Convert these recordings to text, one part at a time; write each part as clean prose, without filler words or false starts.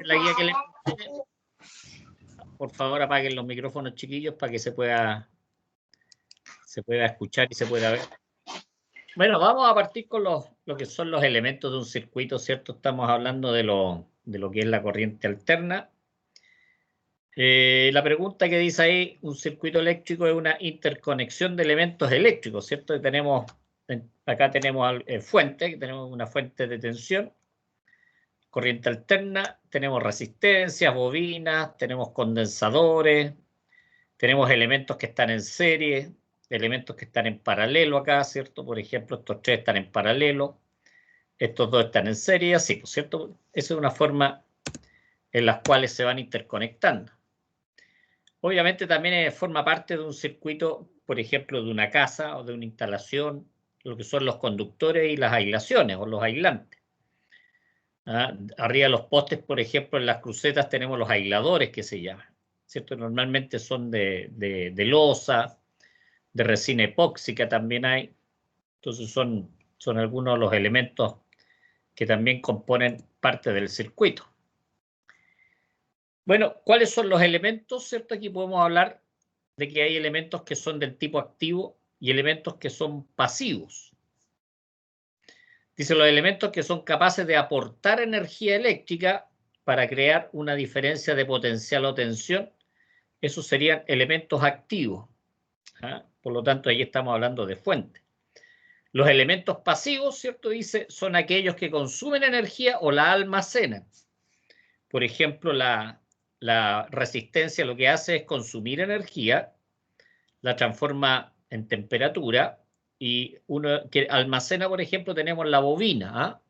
La guía que les puse, por favor apaguen los micrófonos, chiquillos, para que se pueda escuchar y se pueda ver. Bueno, vamos a partir con lo que son los elementos de un circuito, ¿cierto? Estamos hablando de lo que es la corriente alterna. La pregunta que dice ahí, un circuito eléctrico es una interconexión de elementos eléctricos, ¿cierto? Acá tenemos fuente, tenemos una fuente de tensión, corriente alterna, tenemos resistencias, bobinas, tenemos condensadores, tenemos elementos que están en serie, elementos que están en paralelo acá, ¿cierto? Por ejemplo, estos tres están en paralelo, estos dos están en serie, así, ¿cierto? Esa es una forma en las cuales se van interconectando. Obviamente también forma parte de un circuito, por ejemplo, de una casa o de una instalación, lo que son los conductores y las aislaciones o los aislantes. Arriba de los postes, por ejemplo, en las crucetas tenemos los aisladores que se llaman, ¿cierto? Normalmente son de losa, de resina epóxica también hay. Entonces son algunos de los elementos que también componen parte del circuito. Bueno, ¿cuáles son los elementos? ¿Cierto? Aquí podemos hablar de que hay elementos que son del tipo activo y elementos que son pasivos. Dice, los elementos que son capaces de aportar energía eléctrica para crear una diferencia de potencial o tensión, esos serían elementos activos. Por lo tanto, ahí estamos hablando de fuente. Los elementos pasivos, ¿cierto? Dice, son aquellos que consumen energía o la almacenan. Por ejemplo, la resistencia lo que hace es consumir energía, la transforma en temperatura y uno que almacena, por ejemplo, tenemos la bobina,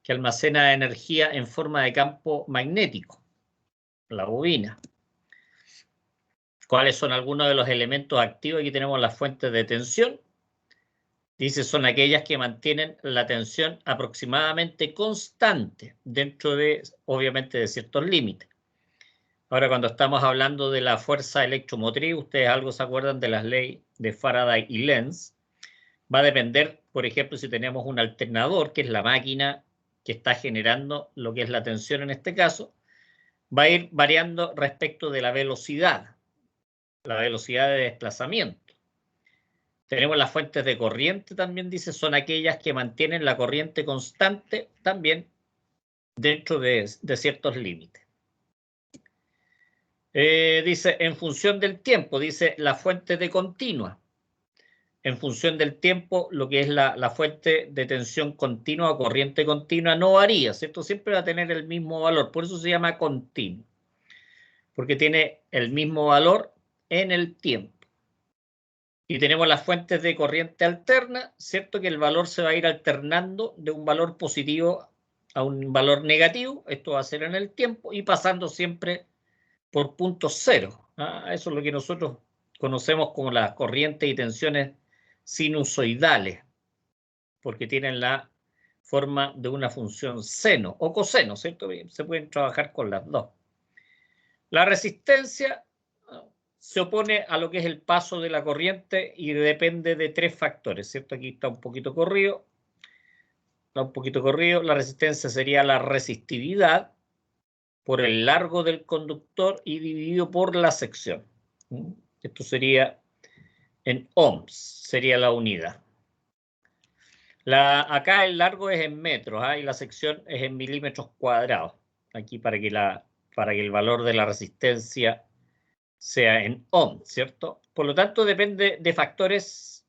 que almacena energía en forma de campo magnético, la bobina. ¿Cuáles son algunos de los elementos activos? Aquí tenemos las fuentes de tensión. Dice, son aquellas que mantienen la tensión aproximadamente constante dentro de, obviamente, de ciertos límites. Ahora, cuando estamos hablando de la fuerza electromotriz, ustedes algo se acuerdan de las leyes de Faraday y Lenz. Va a depender, por ejemplo, si tenemos un alternador, que es la máquina que está generando lo que es la tensión en este caso, va a ir variando respecto de la velocidad de desplazamiento. Tenemos las fuentes de corriente, también dice, son aquellas que mantienen la corriente constante también dentro de ciertos límites. Dice, en función del tiempo, dice la fuente de continua. En función del tiempo, lo que es la fuente de tensión continua o corriente continua no varía, ¿cierto? Siempre va a tener el mismo valor, por eso se llama continuo, porque tiene el mismo valor en el tiempo. Y tenemos las fuentes de corriente alterna, ¿cierto? Que el valor se va a ir alternando de un valor positivo a un valor negativo, esto va a ser en el tiempo, y pasando siempre por puntos cero. Eso es lo que nosotros conocemos como las corrientes y tensiones sinusoidales, porque tienen la forma de una función seno o coseno, ¿cierto? Se pueden trabajar con las dos. La resistencia se opone a lo que es el paso de la corriente y depende de tres factores, ¿cierto? Aquí está un poquito corrido. La resistencia sería la resistividad por el largo del conductor y dividido por la sección. Esto sería en ohms, sería la unidad. Acá el largo es en metros y la sección es en milímetros cuadrados. Aquí para que el valor de la resistencia sea en ohm, ¿cierto? Por lo tanto, depende de factores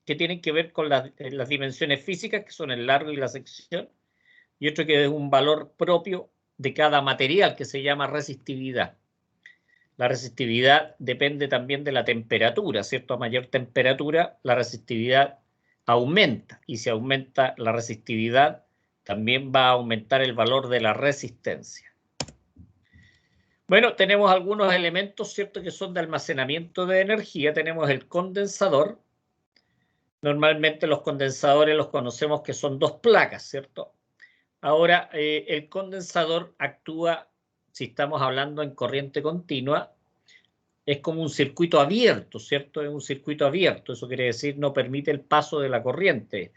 que tienen que ver con las dimensiones físicas, que son el largo y la sección, y otro que es un valor propio de cada material, que se llama resistividad. La resistividad depende también de la temperatura, ¿cierto? A mayor temperatura, la resistividad aumenta, y si aumenta la resistividad, también va a aumentar el valor de la resistencia. Bueno, tenemos algunos elementos, ¿cierto?, que son de almacenamiento de energía. Tenemos el condensador. Normalmente los condensadores los conocemos que son dos placas, ¿cierto? Ahora, el condensador actúa, si estamos hablando en corriente continua, es como un circuito abierto, ¿cierto? Es un circuito abierto. Eso quiere decir no permite el paso de la corriente.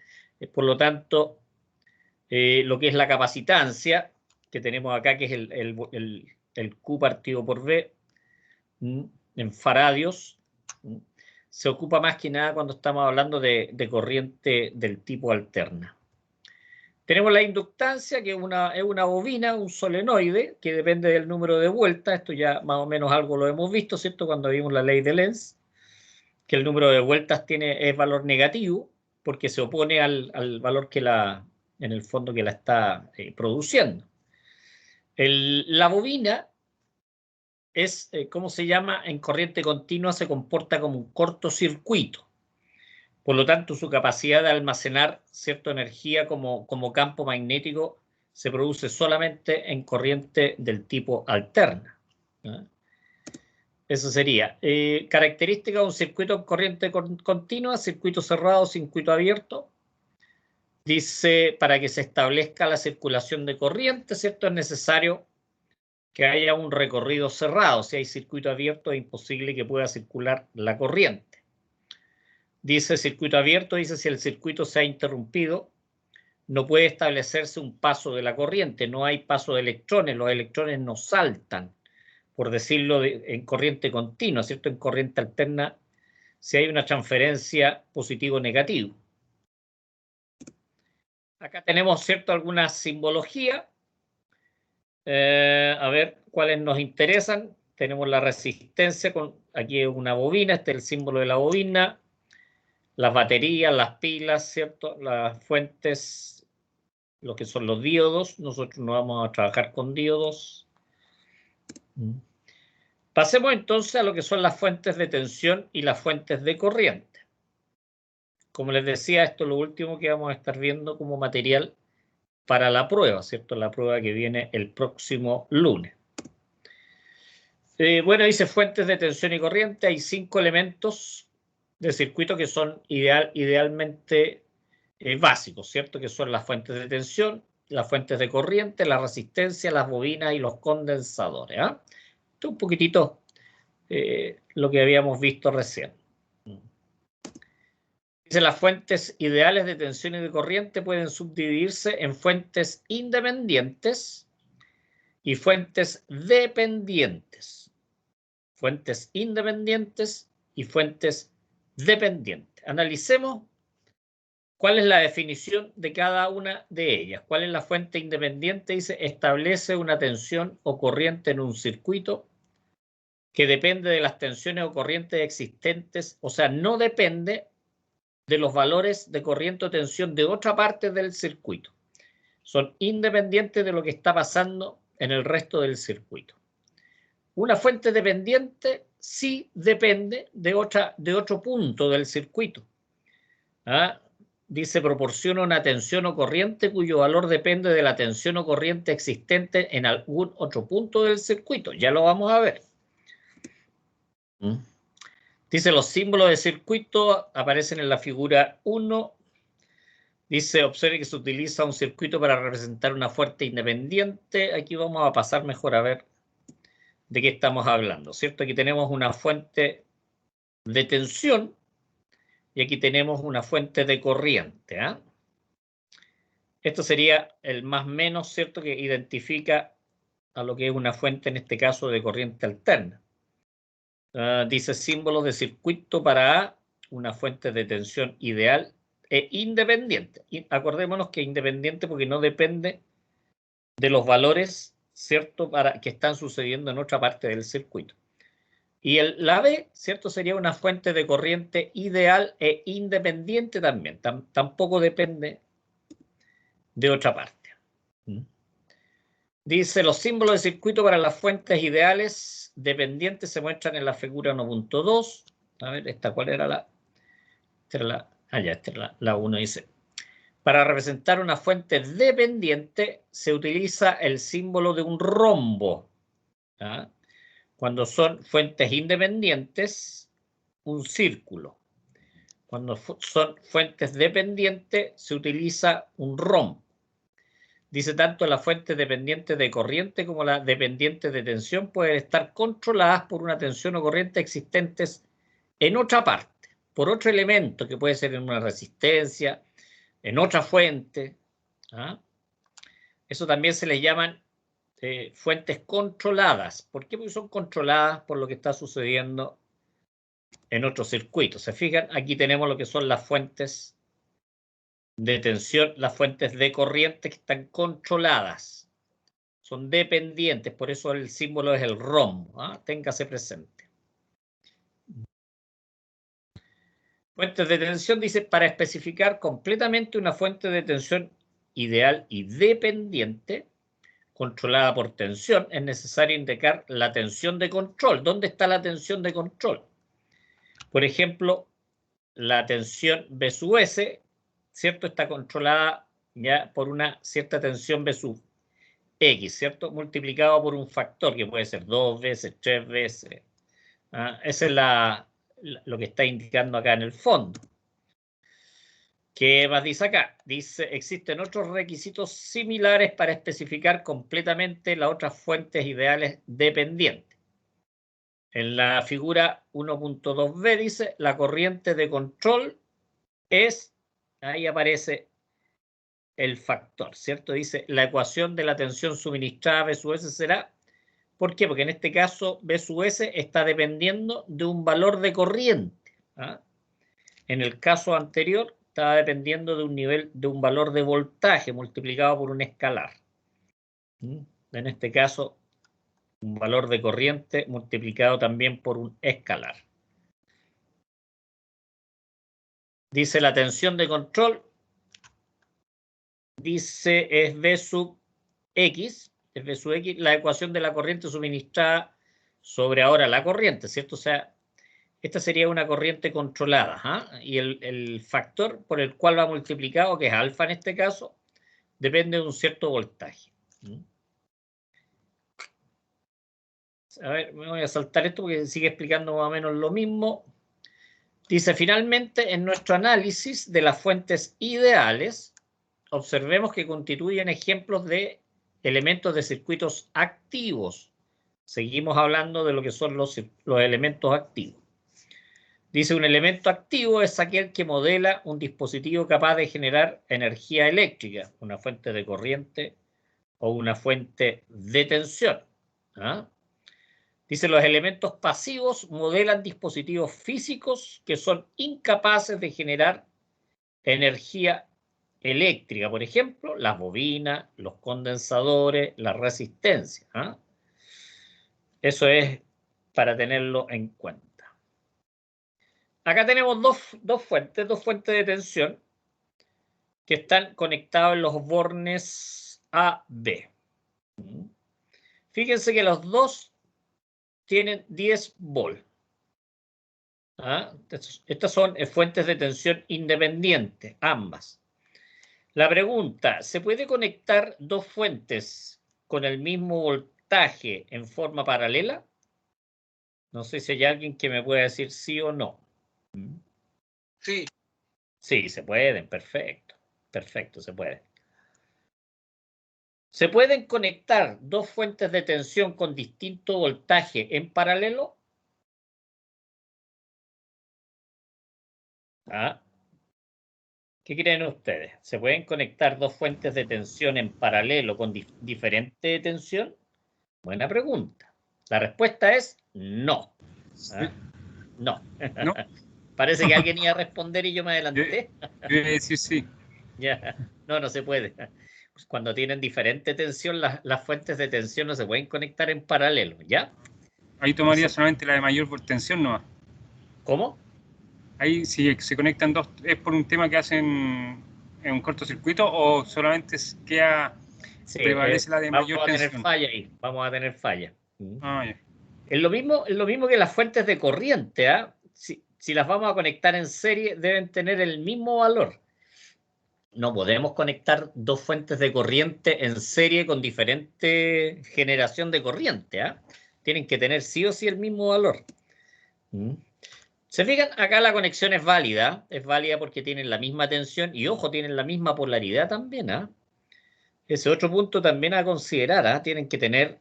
Por lo tanto, lo que es la capacitancia, que tenemos acá, que es el Q partido por V, en faradios, se ocupa más que nada cuando estamos hablando de corriente del tipo alterna. Tenemos la inductancia, que es una bobina, un solenoide, que depende del número de vueltas. Esto ya más o menos algo lo hemos visto, ¿cierto? Cuando vimos la ley de Lenz, que el número de vueltas es valor negativo, porque se opone al valor en el fondo que la está produciendo. La bobina es, ¿cómo se llama? En corriente continua se comporta como un cortocircuito. Por lo tanto, su capacidad de almacenar cierta energía como campo magnético se produce solamente en corriente del tipo alterna. Eso sería. Característica de un circuito en corriente continua, circuito cerrado, circuito abierto. Dice, para que se establezca la circulación de corriente, ¿cierto? Es necesario que haya un recorrido cerrado. Si hay circuito abierto, es imposible que pueda circular la corriente. Dice circuito abierto, dice si el circuito se ha interrumpido, no puede establecerse un paso de la corriente, no hay paso de electrones, los electrones no saltan, por decirlo en corriente continua, ¿cierto? En corriente alterna, si hay una transferencia positivo-negativo. Acá tenemos, ¿cierto?, alguna simbología. A ver cuáles nos interesan. Tenemos la resistencia, aquí es una bobina, este es el símbolo de la bobina. Las baterías, las pilas, ¿cierto? Las fuentes, lo que son los diodos. Nosotros no vamos a trabajar con diodos. Pasemos entonces a lo que son las fuentes de tensión y las fuentes de corriente. Como les decía, esto es lo último que vamos a estar viendo como material para la prueba, ¿cierto? La prueba que viene el próximo lunes. Bueno, dice fuentes de tensión y corriente. Hay 5 elementos de circuito que son idealmente básicos, ¿cierto? Que son las fuentes de tensión, las fuentes de corriente, la resistencia, las bobinas y los condensadores. Esto es un poquitito lo que habíamos visto recién. Dice, las fuentes ideales de tensión y de corriente pueden subdividirse en fuentes independientes y fuentes dependientes. Fuentes independientes y fuentes dependientes. Analicemos cuál es la definición de cada una de ellas. ¿Cuál es la fuente independiente? Dice, establece una tensión o corriente en un circuito que depende de las tensiones o corrientes existentes, o sea, no depende de los valores de corriente o tensión de otra parte del circuito. Son independientes de lo que está pasando en el resto del circuito. Una fuente dependiente sí depende de otro punto del circuito. Dice, proporciona una tensión o corriente cuyo valor depende de la tensión o corriente existente en algún otro punto del circuito. Ya lo vamos a ver. Dice, los símbolos de circuito aparecen en la figura 1. Dice, observe que se utiliza un circuito para representar una fuente independiente. Aquí vamos a pasar mejor a ver de qué estamos hablando, ¿cierto? Aquí tenemos una fuente de tensión y aquí tenemos una fuente de corriente. Esto sería el más menos, ¿cierto?, que identifica a lo que es una fuente, en este caso, de corriente alterna. Dice símbolos de circuito para A, una fuente de tensión ideal e independiente. Y acordémonos que independiente porque no depende de los valores, ¿cierto?, que están sucediendo en otra parte del circuito. Y la B, ¿cierto?, sería una fuente de corriente ideal e independiente también. Tampoco depende de otra parte. Dice, los símbolos de circuito para las fuentes ideales dependientes se muestran en la figura 1.2. A ver, ¿cuál era la? Esta era la 1. Dice, para representar una fuente dependiente se utiliza el símbolo de un rombo. Cuando son fuentes independientes, un círculo. Cuando son fuentes dependientes, se utiliza un rombo. Dice, tanto la fuente dependiente de corriente como la dependiente de tensión pueden estar controladas por una tensión o corriente existentes en otra parte, por otro elemento que puede ser en una resistencia, en otra fuente. Eso también se les llaman fuentes controladas. ¿Por qué? Porque son controladas por lo que está sucediendo en otros circuitos. ¿Se fijan? Aquí tenemos lo que son las fuentes de tensión, las fuentes de corriente que están controladas. Son dependientes, por eso el símbolo es el rombo. Téngase presente. Fuentes de tensión, dice, para especificar completamente una fuente de tensión ideal y dependiente, controlada por tensión, es necesario indicar la tensión de control. ¿Dónde está la tensión de control? Por ejemplo, la tensión B sub S, ¿cierto? Está controlada ya por una cierta tensión B sub X, ¿cierto? Multiplicado por un factor que puede ser 2 veces, 3 veces. Esa es lo que está indicando acá en el fondo. ¿Qué más dice acá? Dice, existen otros requisitos similares para especificar completamente las otras fuentes ideales dependientes. En la figura 1.2b dice, la corriente de control es, ahí aparece el factor, ¿cierto? Dice, la ecuación de la tensión suministrada B sub S será, ¿por qué? Porque en este caso B sub S está dependiendo de un valor de corriente. En el caso anterior estaba dependiendo de un nivel, de un valor de voltaje multiplicado por un escalar. En este caso, un valor de corriente multiplicado también por un escalar. Dice la tensión de control, dice es V sub X, la ecuación de la corriente suministrada sobre ahora la corriente, ¿cierto? O sea, esta sería una corriente controlada, y el factor por el cual va multiplicado, que es alfa en este caso, depende de un cierto voltaje. A ver, me voy a saltar esto porque sigue explicando más o menos lo mismo. Dice, finalmente, en nuestro análisis de las fuentes ideales, observemos que constituyen ejemplos de elementos de circuitos activos. Seguimos hablando de lo que son los elementos activos. Dice, un elemento activo es aquel que modela un dispositivo capaz de generar energía eléctrica, una fuente de corriente o una fuente de tensión. Dice, los elementos pasivos modelan dispositivos físicos que son incapaces de generar energía eléctrica. Por ejemplo, las bobinas, los condensadores, la resistencia. Eso es para tenerlo en cuenta. Acá tenemos dos fuentes de tensión que están conectados en los bornes A, B. Fíjense que los dos tienen 10 volts. Estas son fuentes de tensión independientes, ambas. La pregunta, ¿se puede conectar dos fuentes con el mismo voltaje en forma paralela? No sé si hay alguien que me pueda decir sí o no. Sí. Sí, se pueden, perfecto. Perfecto, se puede. ¿Se pueden conectar dos fuentes de tensión con distinto voltaje en paralelo? ¿Qué creen ustedes? ¿Se pueden conectar dos fuentes de tensión en paralelo con diferente tensión? Buena pregunta. La respuesta es no. No. ¿No? Parece que alguien iba a responder y yo me adelanté. Yo iba a decir sí. Ya. No se puede. Cuando tienen diferente tensión, las fuentes de tensión no se pueden conectar en paralelo, ¿ya? Ahí tomaría solamente la de mayor tensión nomás. ¿Cómo? Ahí si se conectan dos, ¿es por un tema que hacen en un cortocircuito o solamente queda, sí, prevalece la de mayor tensión? Vamos a tener falla. Ya. Es lo mismo que las fuentes de corriente. Si las vamos a conectar en serie, deben tener el mismo valor. No podemos conectar dos fuentes de corriente en serie con diferente generación de corriente. Tienen que tener sí o sí el mismo valor. ¿Se fijan? Acá la conexión es válida. Es válida porque tienen la misma tensión y, ojo, tienen la misma polaridad también. Ese otro punto también a considerar. Tienen que tener,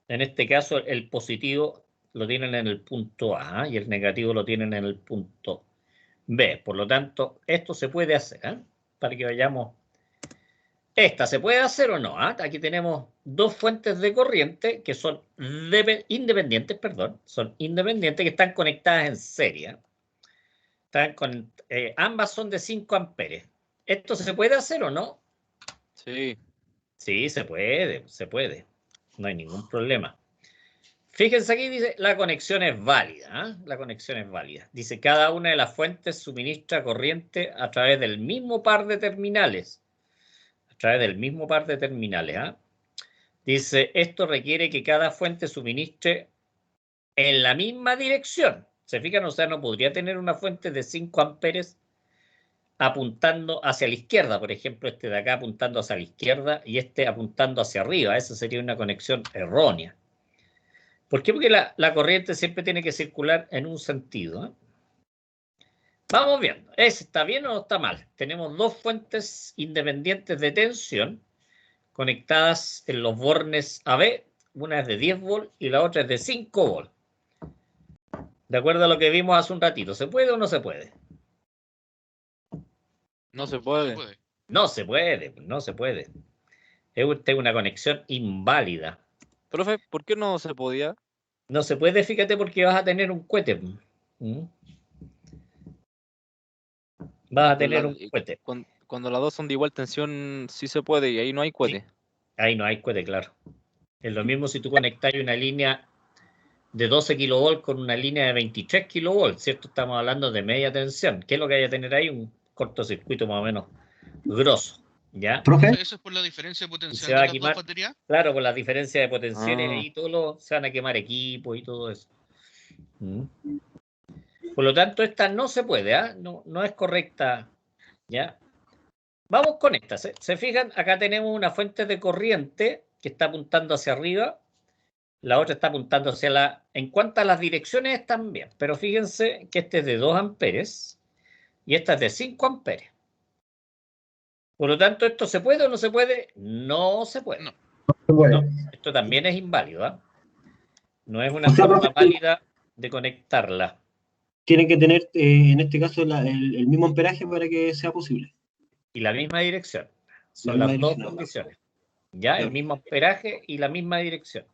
en este caso, el positivo lo tienen en el punto A y el negativo lo tienen en el punto B. Por lo tanto, esto se puede hacer, para que vayamos ¿Esta se puede hacer o no? Aquí tenemos dos fuentes de corriente que son independientes, que están conectadas en serie. Ambas son de 5 amperes. ¿Esto se puede hacer o no? Sí. Sí, se puede. No hay ningún problema. Fíjense aquí, dice, la conexión es válida. La conexión es válida. Dice, cada una de las fuentes suministra corriente a través del mismo par de terminales. Dice, esto requiere que cada fuente suministre en la misma dirección. ¿Se fijan? O sea, no podría tener una fuente de 5 amperes apuntando hacia la izquierda, por ejemplo, este de acá apuntando hacia la izquierda y este apuntando hacia arriba. Esa sería una conexión errónea. ¿Por qué? Porque la corriente siempre tiene que circular en un sentido. Vamos viendo. ¿Está bien o no está mal? Tenemos dos fuentes independientes de tensión conectadas en los bornes AB. Una es de 10 volts y la otra es de 5 volts. De acuerdo a lo que vimos hace un ratito. ¿Se puede o no se puede? No se puede. No se puede. Es una conexión inválida. Profe, ¿por qué no se podía? No se puede, fíjate, porque vas a tener un cohete. Vas a tener un cohete. Cuando las dos son de igual tensión, sí se puede y ahí no hay cohete. Sí. Ahí no hay cohete, claro. Es lo mismo si tú conectas una línea de 12 kilovolts con una línea de 23 kilovolts, ¿cierto? Estamos hablando de media tensión. ¿Qué es lo que hay que tener ahí? Un cortocircuito más o menos grosso, ¿ya? ¿Profe? ¿Eso es por la diferencia de potencial de las dos baterías? Claro, por la diferencia de potenciales, ahí se van a quemar equipos y todo eso. Por lo tanto, esta no se puede, no es correcta, ¿ya? Vamos con esta. ¿Se fijan? Acá tenemos una fuente de corriente que está apuntando hacia arriba. La otra está apuntando hacia la... En cuanto a las direcciones están bien, pero fíjense que este es de 2 amperes y esta es de 5 amperes. Por lo tanto, ¿esto se puede o no se puede? No se puede. No. No, esto también es inválido. No es una forma válida de conectarla. Tiene que tener, en este caso, el mismo amperaje para que sea posible. Y la misma dirección. Son las dos condiciones. ¿Ya? El mismo amperaje y la misma dirección.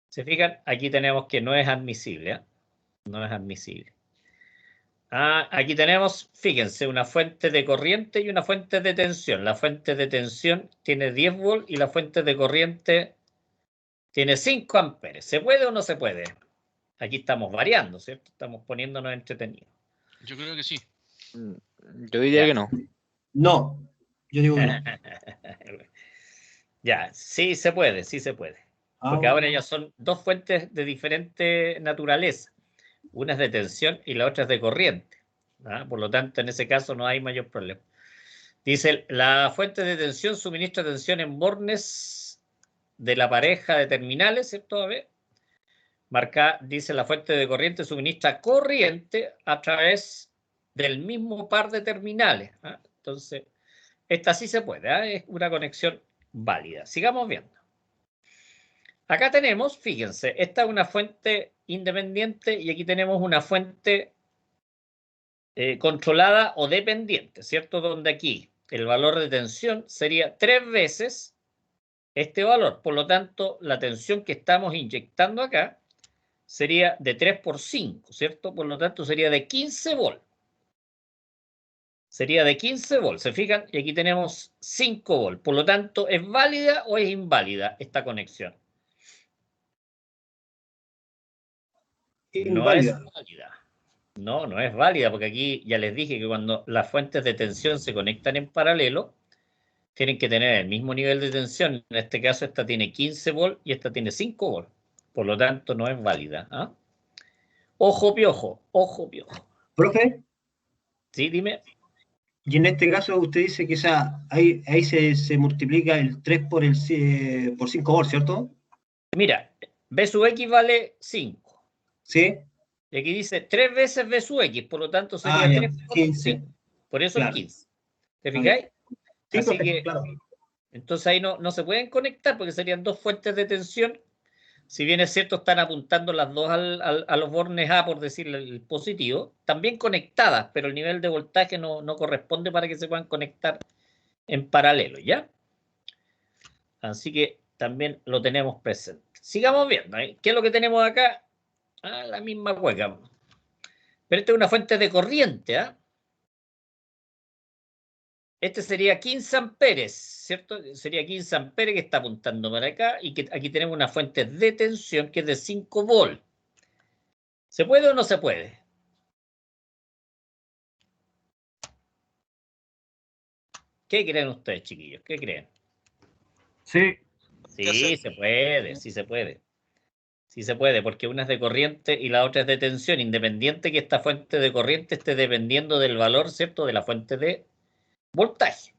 ¿Se fijan? Aquí tenemos que no es admisible. No es admisible. Aquí tenemos, fíjense, una fuente de corriente y una fuente de tensión. La fuente de tensión tiene 10 volts y la fuente de corriente tiene 5 amperes. ¿Se puede o no se puede? Aquí estamos variando, ¿cierto? Estamos poniéndonos entretenidos. Yo creo que sí. Yo diría que no. No, yo digo que no. Ya, sí se puede, sí se puede. Porque ahora ya son dos fuentes de diferente naturaleza. Una es de tensión y la otra es de corriente. Por lo tanto, en ese caso no hay mayor problema. Dice, la fuente de tensión suministra tensión en bornes de la pareja de terminales, ¿cierto? A ver. Marca, dice, la fuente de corriente suministra corriente a través del mismo par de terminales. Entonces, esta sí se puede, es una conexión válida. Sigamos viendo. Acá tenemos, fíjense, esta es una fuente independiente y aquí tenemos una fuente controlada o dependiente, ¿cierto? Donde aquí el valor de tensión sería 3 veces este valor. Por lo tanto, la tensión que estamos inyectando acá sería de 3 por 5, ¿cierto? Por lo tanto, sería de 15 volts. Sería de 15 volts, ¿se fijan? Y aquí tenemos 5 volts. Por lo tanto, ¿es válida o es inválida esta conexión? No es válida. No es válida, porque aquí ya les dije que cuando las fuentes de tensión se conectan en paralelo, tienen que tener el mismo nivel de tensión. En este caso, esta tiene 15 volts y esta tiene 5 volts. Por lo tanto, no es válida. Ojo piojo, ojo piojo. ¿Profe? Sí, dime. Y en este caso usted dice que ahí se multiplica el 3 por 5 volts, ¿cierto? Mira, B sub X vale 5. Sí. Y aquí dice 3 veces B sub X, por lo tanto sería 3 por 15. Por eso es 15. ¿Te fijáis? Sí, así perfecto, que, claro. entonces ahí no se pueden conectar porque serían dos fuentes de tensión si bien es cierto, están apuntando las dos a los bornes A, por decirle el positivo, también conectadas, pero el nivel de voltaje no corresponde para que se puedan conectar en paralelo, ¿ya? Así que también lo tenemos presente. Sigamos viendo, ¿eh? ¿Qué es lo que tenemos acá? Ah, la misma hueca. Pero esta es una fuente de corriente, ¿ah? Este sería 15 amperes, ¿cierto? Sería 15 amperes que está apuntando para acá y que aquí tenemos una fuente de tensión que es de 5 volts. ¿Se puede o no se puede? ¿Qué creen ustedes, chiquillos? ¿Qué creen? Sí. Sí, se puede, sí se puede. Sí se puede, porque una es de corriente y la otra es de tensión, independiente que esta fuente de corriente esté dependiendo del valor, ¿cierto?, de la fuente de voltaje.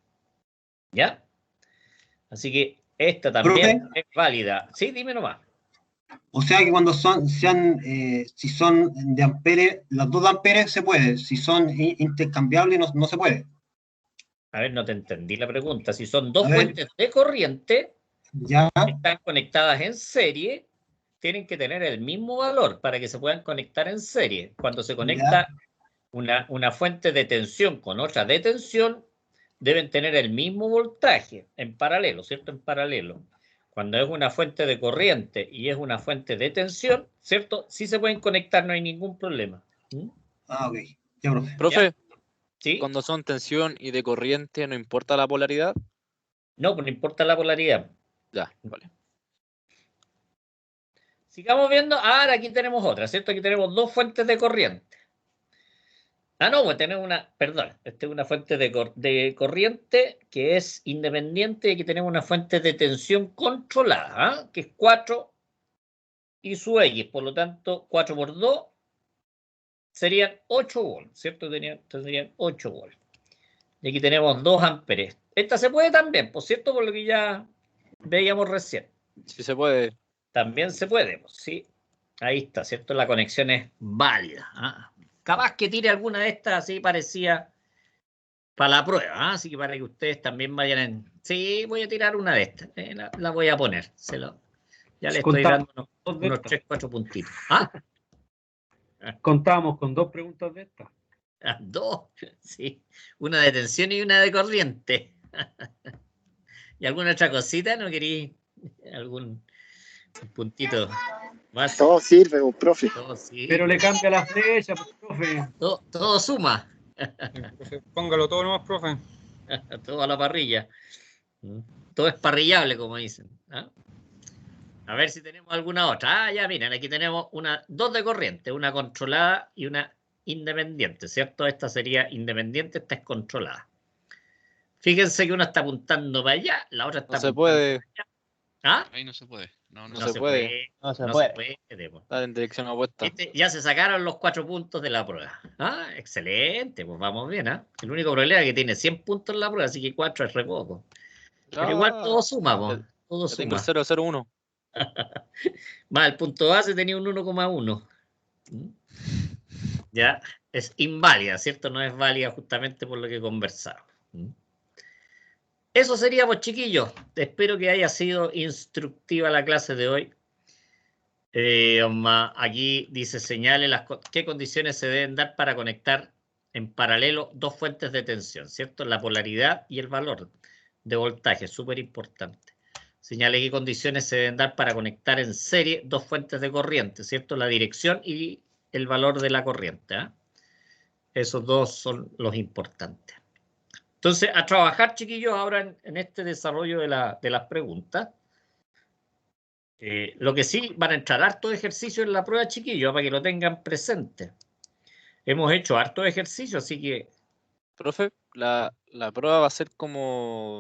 ¿Ya? Así que esta también es válida. Sí, dime nomás. O sea que cuando si son de amperes, los 2 de amperes se puede. Si son intercambiables, no se puede. A ver, no te entendí la pregunta. Si son dos fuentes de corriente ya que están conectadas en serie, tienen que tener el mismo valor para que se puedan conectar en serie. Cuando se conecta una fuente de tensión con otra de tensión, deben tener el mismo voltaje en paralelo, ¿cierto? En paralelo. Cuando es una fuente de corriente y es una fuente de tensión, ¿cierto? Sí se pueden conectar, no hay ningún problema. Ok. Ya, profe. Profe, ¿Sí? cuando son tensión y de corriente, ¿no importa la polaridad? No, pues no importa la polaridad. Ya, vale. Sigamos viendo. Ahora aquí tenemos otra, ¿cierto? Aquí tenemos dos fuentes de corriente. Ah, no, pues tenemos perdón, esta es una fuente de corriente que es independiente y aquí tenemos una fuente de tensión controlada, que es 4 y su X, por lo tanto, 4 por 2 serían 8 volts, ¿cierto? Tendrían 8 volts. Y aquí tenemos 2 amperes. Esta se puede también, por cierto, por lo que ya veíamos recién. Sí se puede. También se puede, pues, sí. Ahí está, ¿cierto? La conexión es válida. ¿Ah? Capaz que tire alguna de estas así parecía para la prueba, ¿ah? Así que para que ustedes también vayan en... Sí, voy a tirar una de estas. La voy a poner. Ya le estoy dando unos 3, 4 puntitos. ¿Ah? Contamos con 2 preguntas de estas. 2, sí. Una de tensión y una de corriente. ¿Y alguna otra cosita? ¿No queréis algún puntito más? Todo sirve, profe. Todo sirve. Pero le cambia la flecha, profe. Todo suma. Póngalo todo nomás, profe. Todo a la parrilla. Todo es parrillable, como dicen. ¿Ah? A ver si tenemos alguna otra. Ah, ya miren, aquí tenemos dos de corriente, una controlada y una independiente, ¿cierto? Esta sería independiente, esta es controlada. Fíjense que una está apuntando para allá, la otra está apuntando para allá. ¿Ah? Ahí no se puede. No se puede. No se puede. Está en dirección opuesta. Ya se sacaron los 4 puntos de la prueba. Ah, excelente, pues vamos bien, ¿ah? El único problema es que tiene 100 puntos en la prueba, así que 4 es re poco. Pero igual todo suma, pues. Todo suma. Tengo el 001. Más el punto base tenía un 1,1. Ya, es inválida, ¿cierto? No es válida justamente por lo que conversamos. Eso sería, pues, chiquillos. Espero que haya sido instructiva la clase de hoy. Aquí dice, señale qué condiciones se deben dar para conectar en paralelo dos fuentes de tensión, ¿cierto? La polaridad y el valor de voltaje, súper importante. Señale qué condiciones se deben dar para conectar en serie dos fuentes de corriente, ¿cierto? La dirección y el valor de la corriente. Esos dos son los importantes. Entonces, a trabajar, chiquillos, ahora en este desarrollo de las preguntas. Lo que sí, van a entrar hartos ejercicios en la prueba, chiquillos, para que lo tengan presente. Hemos hecho hartos ejercicios, así que... Profe, la prueba va a ser como